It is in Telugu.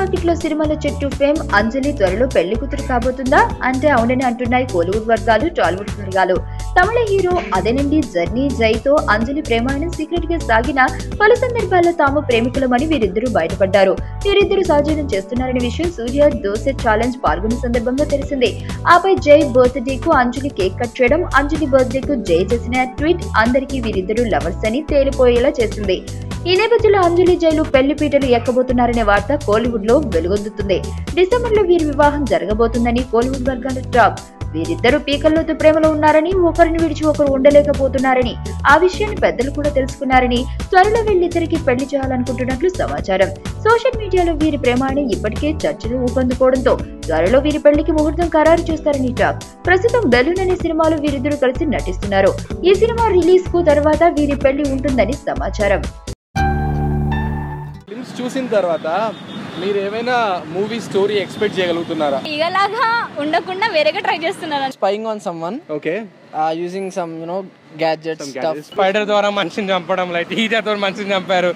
మార్కెట్ లో సిరిమల్ల చెట్టు ఫేమ్ అంజలి త్వరలో పెళ్లి కూతురు కాబోతుందా అంటే అవునని అంటున్నాయి కోలీవుడ్ వర్గాలు, టాలీవుడ్ వర్గాలు. తమిళ హీరో అదేనండి జర్నీ జైతో అంజలి ప్రేమాయణం సీక్రెట్ గా సాగిన పలు సందర్భాల్లో తాము ప్రేమికులమని వీరిద్దరూ బయటపడ్డారు. వీరిద్దరూ సహజీవనం చేస్తున్నారనే విషయం సూర్య దోసె ఛాలెంజ్ పాల్గొన్న సందర్భంగా తెలిసిందే. ఆపై జై బర్త్డే కు అంజలి కేక్ కట్ చేయడం, అంజలి బర్త్డే కు జై చేసిన ట్వీట్ అందరికీ వీరిద్దరూ లవర్స్ అని తేలిపోయేలా చేసింది. ఈ నేపథ్యంలో అంజలి జైలు పెళ్లి పీటలు ఎక్కబోతున్నారనే వార్త కోలీవుడ్ లో వెలుగొందుతుంది. డిసెంబర్ లో వీరి వివాహం జరగబోతుందని కోలీవుడ్ వర్గాలు టాక్. వీరిద్దరూ పీకల్లోతు ప్రేమలో ఉన్నారని, ఒకరిని విడిచి ఒకరు ఉండలేకపోతున్నారని, ఆ విషయాన్ని పెద్దలు కూడా తెలుసుకున్నారని, త్వరలో వీళ్ళిద్దరికి పెళ్లి చేయాలనుకుంటున్నట్లు సమాచారం. సోషల్ మీడియాలో వీరి ప్రేమాయణం ఇప్పటికే చర్చలు ఊపందుకోవడంతో త్వరలో వీరి పెళ్లికి ముహూర్తం ఖరారు చేస్తారని టాక్. ప్రస్తుతం బెలూన్ అనే సినిమాలో వీరిద్దరూ కలిసి నటిస్తున్నారు. ఈ సినిమా రిలీజ్ కు తర్వాత వీరి పెళ్లి ఉంటుందని సమాచారం. చూసిన తర్వాత మీరు ఏమైనా మూవీ స్టోరీ ఎక్స్పెక్ట్ చేయగలుగుతున్నారా? ఇలాగా ఉండకుండా వేరేగా ట్రై చేస్తున్నారు. Spying on someone, okay, using some gadgets, spider ద్వారా మనిషిని చంపడం, లైక్ హీటర్ తో మనిషిని చంపారు.